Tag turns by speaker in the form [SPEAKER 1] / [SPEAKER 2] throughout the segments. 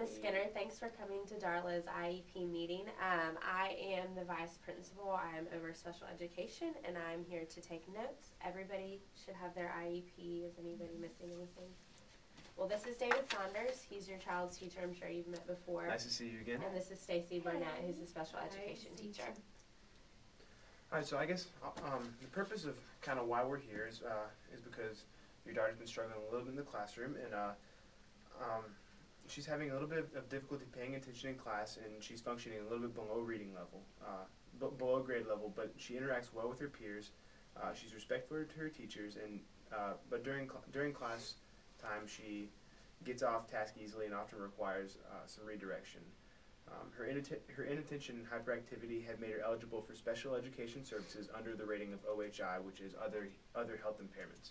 [SPEAKER 1] Ms. Skinner, thanks for coming to Darla's IEP meeting. I am the vice principal. I'm over special education, and I'm here to take notes. Everybody should have their IEP. Is anybody missing anything? Well, this is David Saunders. He's your child's teacher. I'm sure you've met before.
[SPEAKER 2] Nice to see you again.
[SPEAKER 1] And this is Stacy Burnett, who's the special education teacher.
[SPEAKER 2] All right, so I guess the purpose of kind of why we're here is because your daughter's been struggling a little bit in the classroom, and she's having a little bit of difficulty paying attention in class, and she's functioning a little bit below reading level, below grade level, but she interacts well with her peers. She's respectful to her teachers, and but during class time, she gets off task easily and often requires some redirection. Her inattention and hyperactivity have made her eligible for special education services under the rating of OHI, which is other health impairments.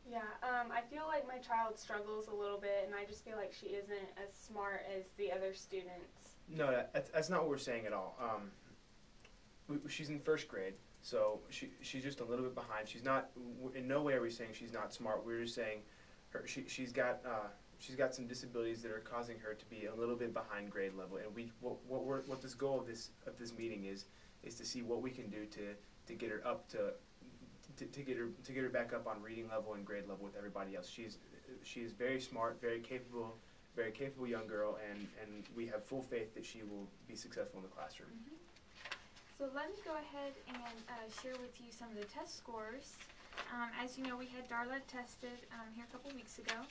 [SPEAKER 3] Yeah, I feel like my child struggles a little bit, and I just feel like she isn't as smart as the other students.
[SPEAKER 2] No, that's not what we're saying at all. She's in first grade, so she's just a little bit behind. She's not, in no way are we saying she's not smart. We're just saying she's got some disabilities that are causing her to be a little bit behind grade level. And what this goal of this meeting is to see what we can do to get her up to get her back up on reading level and grade level with everybody else. She is very smart, very capable young girl, and we have full faith that she will be successful in the classroom.
[SPEAKER 4] Mm-hmm. So let me go ahead and share with you some of the test scores. As you know, we had Darla tested here a couple weeks ago,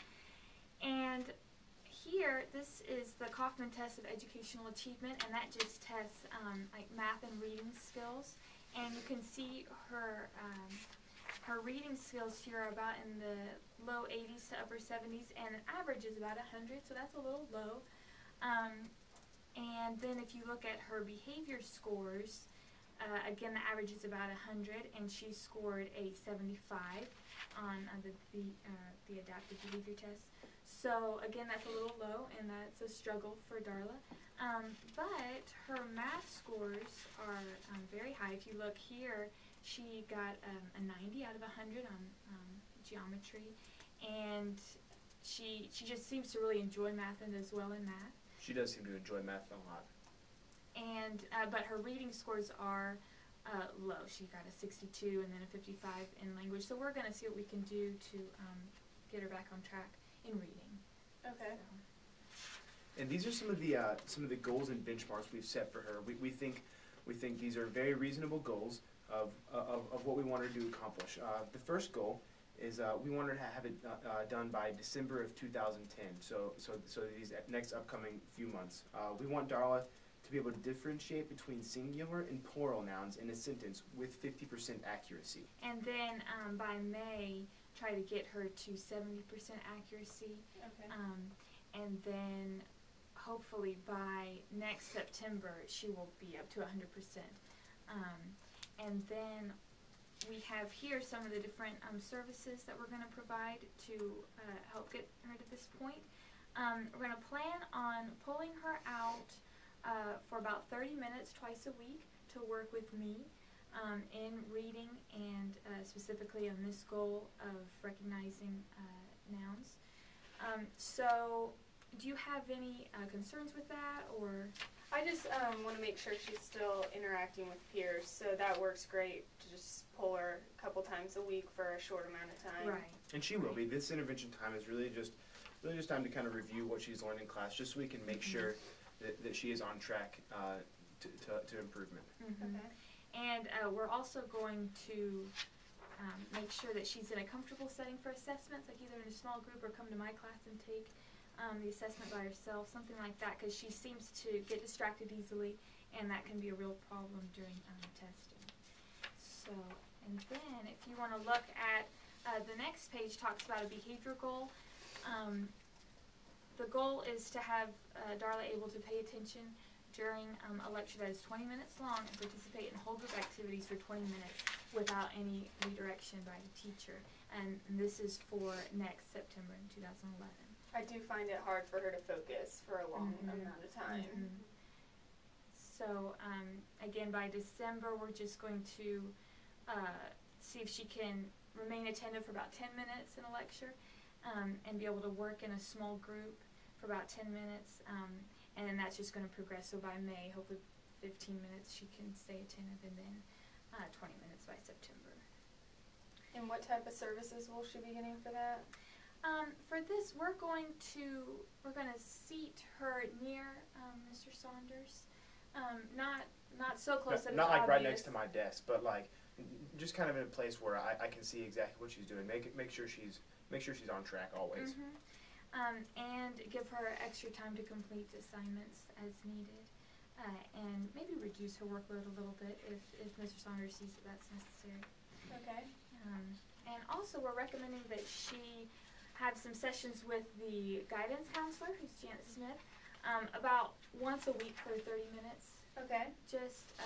[SPEAKER 4] and here, this is the Kaufman test of educational achievement, and that just tests like math and reading skills. And you can see her reading skills here are about in the low 80s to upper 70s, and an average is about 100, so that's a little low. And then if you look at her behavior scores, again, the average is about 100, and she scored a 75 on the adaptive behavior test. So again, that's a little low, and that's a struggle for Darla. But her math scores are very high. If you look here, she got a 90 out of 100 on geometry, and she just seems to really enjoy math and does well in math.
[SPEAKER 2] She does seem to enjoy math a lot.
[SPEAKER 4] And but her reading scores are low. She got a 62 and then a 55 in language. So we're going to see what we can do to get her back on track in reading.
[SPEAKER 3] Okay.
[SPEAKER 4] So.
[SPEAKER 2] And these are some of the goals and benchmarks we've set for her. We think these are very reasonable goals of what we want her to accomplish. The first goal is we want her to have it done by December of 2010. So these next upcoming few months. We want Darla to be able to differentiate between singular and plural nouns in a sentence with 50% accuracy.
[SPEAKER 4] And then by May, try to get her to 70% accuracy.
[SPEAKER 3] Okay.
[SPEAKER 4] And then hopefully by next September, she will be up to 100%. And then we have here some of the different services that we're going to provide to help get her to this point. We're going to plan on pulling her out for about 30 minutes twice a week to work with me in reading and specifically on this goal of recognizing nouns. So do you have any concerns with that, or?
[SPEAKER 3] I just want to make sure she's still interacting with peers, so that works great to just pull her a couple times a week for a short amount of time.
[SPEAKER 4] Right.
[SPEAKER 2] And she will be. This intervention time is really just time to kind of review what she's learned in class, just so we can make sure that she is on track to improvement.
[SPEAKER 4] Mm-hmm.
[SPEAKER 3] Okay.
[SPEAKER 4] And we're also going to make sure that she's in a comfortable setting for assessments, like either in a small group or come to my class and take the assessment by herself, something like that, because she seems to get distracted easily, and that can be a real problem during testing. So, and then if you want to look at the next page, talks about a behavior goal. The goal is to have Darla able to pay attention during a lecture that is 20 minutes long and participate in whole group activities for 20 minutes without any redirection by the teacher. And this is for next September in 2011.
[SPEAKER 3] I do find it hard for her to focus for a long amount of time.
[SPEAKER 4] So again, by December, we're just going to see if she can remain attentive for about 10 minutes in a lecture and be able to work in a small group for about 10 minutes, and then that's just going to progress. So by May, hopefully 15 minutes she can stay attentive, and then 20 minutes by September.
[SPEAKER 3] And what type of services will she be getting for that?
[SPEAKER 4] For this, we're going to seat her near Mr. Saunders, not so close that
[SPEAKER 2] Not
[SPEAKER 4] it's
[SPEAKER 2] like right
[SPEAKER 4] obvious.
[SPEAKER 2] next to my desk, but like just kind of in a place where I can see exactly what she's doing. Make sure she's on track always.
[SPEAKER 4] And give her extra time to complete assignments as needed, and maybe reduce her workload a little bit if Mr. Saunders sees that that's necessary.
[SPEAKER 3] Okay.
[SPEAKER 4] And also, we're recommending that she have some sessions with the guidance counselor, who's Janet Smith, about once a week for 30 minutes,
[SPEAKER 3] Okay.
[SPEAKER 4] just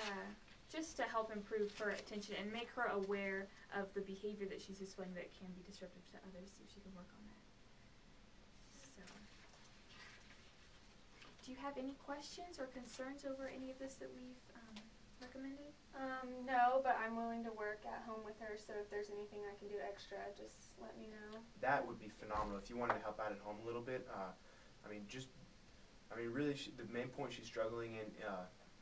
[SPEAKER 4] to help improve her attention and make her aware of the behavior that she's displaying that can be disruptive to others, see if she can work on that. So, do you have any questions or concerns over any of this that we've recommended?
[SPEAKER 3] No, but I'm willing to work at home with her, so if there's anything I can do extra, just let me know.
[SPEAKER 2] That would be phenomenal if you wanted to help out at home a little bit. Really, the main point she's struggling in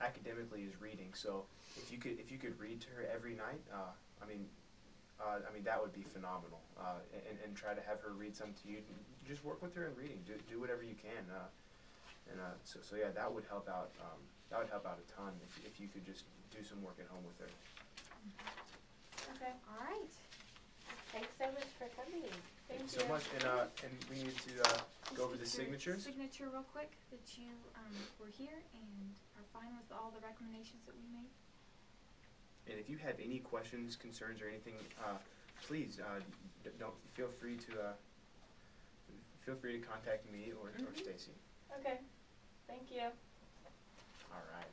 [SPEAKER 2] academically is reading. So if you could read to her every night, that would be phenomenal. And try to have her read some to you. Just work with her in reading. Do whatever you can. So yeah, that would help out. That would help out a ton if you could just do some work at home with her.
[SPEAKER 3] Okay.
[SPEAKER 4] All right.
[SPEAKER 1] Thanks so much for coming.
[SPEAKER 2] Thank you so much. And we need to go over the
[SPEAKER 4] Just get your
[SPEAKER 2] signatures.
[SPEAKER 4] Signature real quick that you were here and are fine with all the recommendations that we made.
[SPEAKER 2] And if you have any questions, concerns, or anything, please don't feel free to contact me or Stacy.
[SPEAKER 3] Okay. Thank you.
[SPEAKER 2] All right.